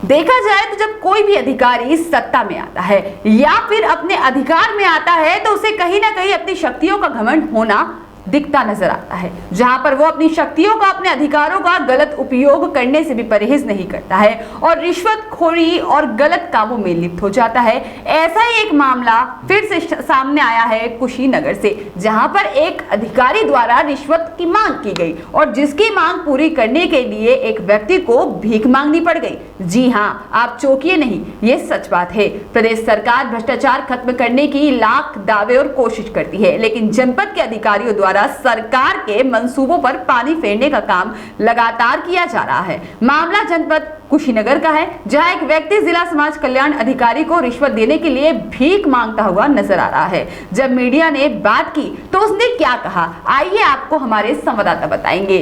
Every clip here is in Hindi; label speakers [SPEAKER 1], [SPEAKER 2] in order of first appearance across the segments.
[SPEAKER 1] देखा जाए तो जब कोई भी अधिकारी सत्ता में आता है या फिर अपने अधिकार में आता है तो उसे कहीं ना कहीं अपनी शक्तियों का घमंड होना दिखता नजर आता है, जहां पर वो अपनी शक्तियों का, अपने अधिकारों का गलत उपयोग करने से भी परहेज नहीं करता है और रिश्वतखोरी और गलत कामों में लिप्त हो जाता है। ऐसा ही एक मामला फिर से सामने आया है कुशीनगर से, जहां पर एक अधिकारी द्वारा रिश्वत की मांग की गई और जिसकी मांग पूरी करने के लिए एक व्यक्ति को भीख मांगनी पड़ गई। जी हां, आप चौंकिए नहीं, ये सच बात है। प्रदेश सरकार भ्रष्टाचार खत्म करने की लाख दावे और कोशिश करती है, लेकिन जनपद के अधिकारियों द्वारा सरकार के मंसूबों पर पानी फेरने का काम लगातार किया जा रहा है। मामला जनपद कुशीनगर का है, जहां एक व्यक्ति जिला समाज कल्याण अधिकारी को रिश्वत देने के लिए भीख मांगता हुआ नजर आ रहा है। जब मीडिया ने बात की तो उसने क्या कहा, आइए आपको हमारे संवाददाता बताएंगे।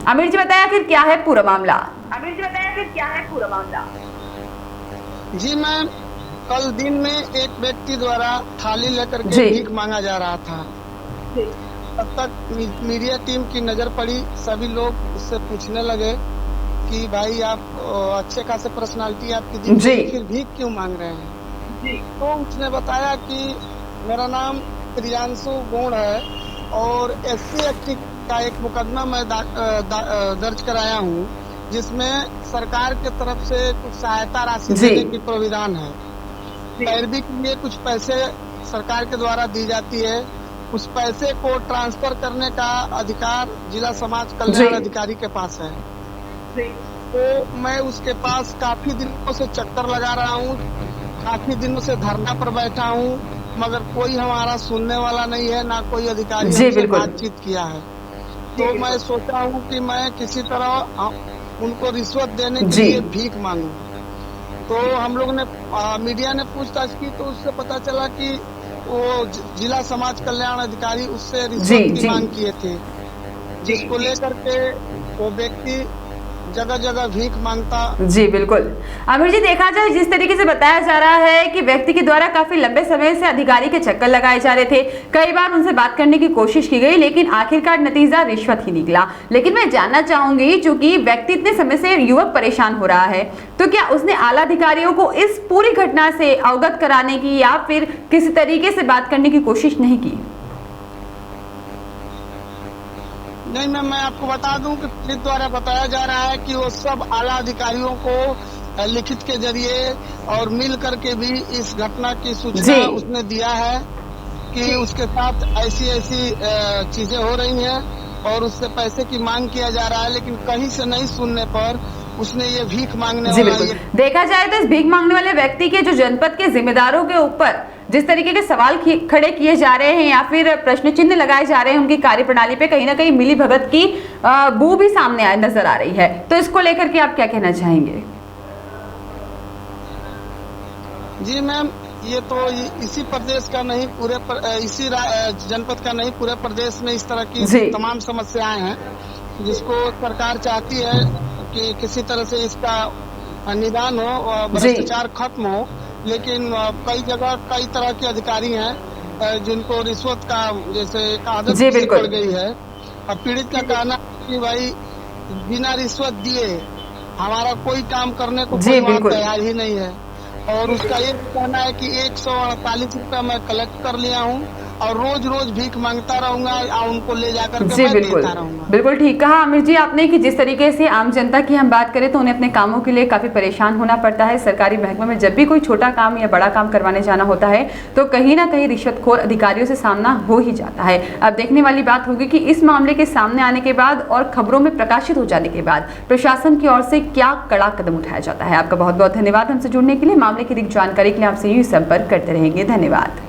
[SPEAKER 1] आमिर जी बताया आखिर क्या है पूरा मामला।
[SPEAKER 2] जी मैम, कल दिन में एक व्यक्ति द्वारा थाली लेकर के भीख मांगा जा रहा था। तब तक मीडिया टीम की नजर पड़ी, सभी लोग उससे पूछने लगे कि भाई आप अच्छे खासे पर्सनालिटी आपकी दिख रही है, फिर भीख क्यों मांग रहे हैं। तो उसने बताया कि मेरा नाम प्रियांशु गोड़ है और SC/ST का एक मुकदमा मैं दर्ज कराया हूँ, जिसमें सरकार के तरफ से कुछ सहायता राशि देने की प्राविधान है। पैरवी के लिए कुछ पैसे सरकार के द्वारा दी जाती है, उस पैसे को ट्रांसफर करने का अधिकार जिला समाज कल्याण अधिकारी के पास है। तो मैं उसके पास काफी दिनों से चक्कर लगा रहा हूँ, काफी दिनों से धरना पर बैठा हूँ, मगर कोई हमारा सुनने वाला नहीं है, ना कोई अधिकारी हमसे बातचीत किया है। तो मैं सोचा हूँ कि मैं किसी तरह उनको रिश्वत देने के लिए भीख मांगू। तो हम लोग ने मीडिया ने पूछताछ की तो उससे पता चला कि वो जिला समाज कल्याण अधिकारी उससे रिश्वत की मांग किए थे, जिसको लेकर के वो व्यक्ति जगह जगह भीख मांगता।
[SPEAKER 1] जी बिल्कुल आमिर जी, देखा जाए जिस तरीके से बताया जा रहा है कि व्यक्ति के द्वारा काफी लंबे समय से अधिकारी के चक्कर लगाए जा रहे थे, कई बार उनसे बात करने की कोशिश की गई, लेकिन आखिरकार नतीजा रिश्वत ही निकला। लेकिन मैं जानना चाहूंगी, चूंकि व्यक्ति इतने समय से युवक परेशान हो रहा है, तो क्या उसने आला अधिकारियों को इस पूरी घटना से अवगत कराने की या फिर किसी तरीके से बात करने की कोशिश नहीं की?
[SPEAKER 2] नहीं मैम, मैं आपको बता दूं कि पुलिस द्वारा बताया जा रहा है कि वो सब आला अधिकारियों को लिखित के जरिए और मिल करके भी इस घटना की सूचना उसने दिया है कि उसके साथ ऐसी चीजें हो रही हैं और उससे पैसे की मांग किया जा रहा है, लेकिन कहीं से नहीं सुनने पर उसने ये भीख मांगने वाला।
[SPEAKER 1] देखा जाए तो इस भीख मांगने वाले व्यक्ति के जो जनपद के जिम्मेदारों के ऊपर जिस तरीके के सवाल खड़े किए जा रहे हैं या फिर प्रश्न चिन्ह लगाए जा रहे हैं उनकी कार्यप्रणाली पे, कहीं ना कहीं मिली भगत की बू भी सामने नजर आ रही है। तो इसको लेकर के आप क्या कहना चाहेंगे?
[SPEAKER 2] जी मैम, ये तो इसी प्रदेश का नहीं, इसी जनपद का नहीं, पूरे प्रदेश में इस तरह की तमाम समस्याएं हैं, जिसको सरकार चाहती है कि किसी तरह से इसका निदान हो और भ्रष्टाचार खत्म हो। लेकिन कई जगह कई तरह के अधिकारी हैं जिनको रिश्वत का जैसे आदत पड़ गई है। अब पीड़ित का कहना है कि भाई बिना रिश्वत दिए हमारा कोई काम करने को कोई तैयार ही नहीं है, और उसका ये कहना है कि 148 रुपया मैं कलेक्ट कर लिया हूँ और रोज रोज भीख मांगता रहूंगा और उनको ले जाकर के मैं देता रहूंगा।
[SPEAKER 1] बिल्कुल ठीक कहा आमिर जी आपने कि जिस तरीके से आम जनता की हम बात करें तो उन्हें अपने कामों के लिए काफी परेशान होना पड़ता है। सरकारी महकमे में जब भी कोई छोटा काम या बड़ा काम करवाने जाना होता है तो कहीं ना कहीं रिश्वतखोर अधिकारियों से सामना हो ही जाता है। अब देखने वाली बात होगी कि इस मामले के सामने आने के बाद और खबरों में प्रकाशित हो जाने के बाद प्रशासन की ओर से क्या कड़ा कदम उठाया जाता है। आपका बहुत बहुत धन्यवाद हमसे जुड़ने के लिए। मामले की अधिक जानकारी के लिए आपसे यूं संपर्क करते रहेंगे। धन्यवाद।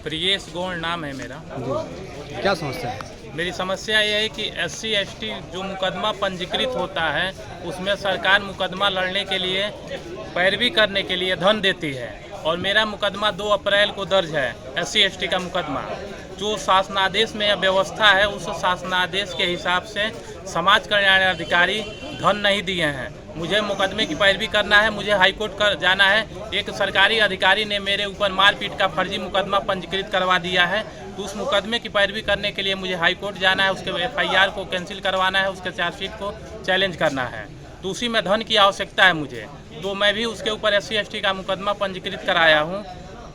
[SPEAKER 3] प्रियेश गोड़ नाम है मेरा।
[SPEAKER 4] क्या समस्या है?
[SPEAKER 3] मेरी समस्या यह है कि SC/ST जो मुकदमा पंजीकृत होता है उसमें सरकार मुकदमा लड़ने के लिए, पैरवी करने के लिए धन देती है, और मेरा मुकदमा 2 अप्रैल को दर्ज है। SC/ST का मुकदमा जो शासनादेश में व्यवस्था है उस शासनादेश के हिसाब से समाज कल्याण अधिकारी धन नहीं दिए हैं। मुझे मुकदमे की पैरवी करना है, मुझे हाईकोर्ट कर जाना है। एक सरकारी अधिकारी ने मेरे ऊपर मारपीट का फर्जी मुकदमा पंजीकृत करवा दिया है, तो उस मुकदमे की पैरवी करने के लिए मुझे हाईकोर्ट जाना है, उसके FIR को कैंसिल करवाना है, उसके चार्जशीट को चैलेंज करना है। तो उसी में धन की आवश्यकता है मुझे, तो मैं भी उसके ऊपर SC/ST का मुकदमा पंजीकृत कराया हूँ।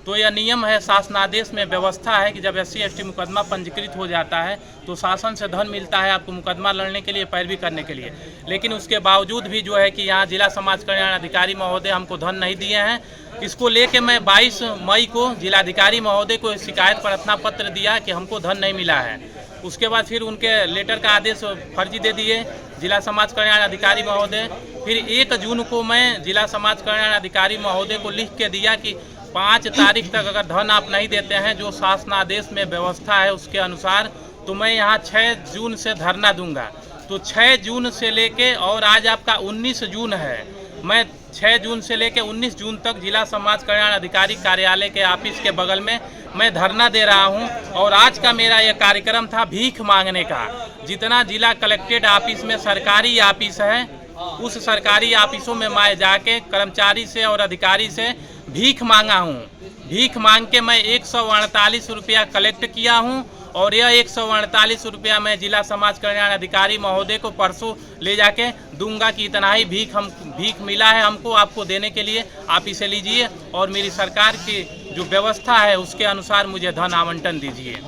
[SPEAKER 3] तो यह नियम है, शासनादेश में व्यवस्था है कि जब SC/ST मुकदमा पंजीकृत हो जाता है तो शासन से धन मिलता है आपको मुकदमा लड़ने के लिए, पैरवी करने के लिए। लेकिन उसके बावजूद भी जो है कि यहाँ जिला समाज कल्याण अधिकारी महोदय हमको धन नहीं दिए हैं। इसको लेके मैं 22 मई को जिलाधिकारी महोदय को शिकायत प्रार्थना पत्र दिया कि हमको धन नहीं मिला है। उसके बाद फिर उनके लेटर का आदेश फर्जी दे दिए जिला समाज कल्याण अधिकारी महोदय। फिर 1 जून को मैं जिला समाज कल्याण अधिकारी महोदय को लिख के दिया कि 5 तारीख तक अगर धन आप नहीं देते हैं, जो शासनादेश में व्यवस्था है उसके अनुसार, तो मैं यहाँ 6 जून से धरना दूंगा। तो 6 जून से लेके और आज आपका 19 जून है, मैं 6 जून से लेके 19 जून तक जिला समाज कल्याण अधिकारी कार्यालय के ऑफिस के बगल में मैं धरना दे रहा हूं। और आज का मेरा यह कार्यक्रम था भीख मांगने का। जितना जिला कलेक्ट्रेट ऑफिस में सरकारी ऑफिस है, उस सरकारी ऑफिसों में मैं जाके कर्मचारी से और अधिकारी से भीख मांगा हूं। भीख मांग के मैं 148 रुपया कलेक्ट किया हूं और यह 148 रुपया मैं जिला समाज कल्याण अधिकारी महोदय को परसों ले जाके दूंगा कि इतना ही भीख मिला है हमको, आपको देने के लिए आप इसे लीजिए और मेरी सरकार की जो व्यवस्था है उसके अनुसार मुझे धन आवंटन दीजिए।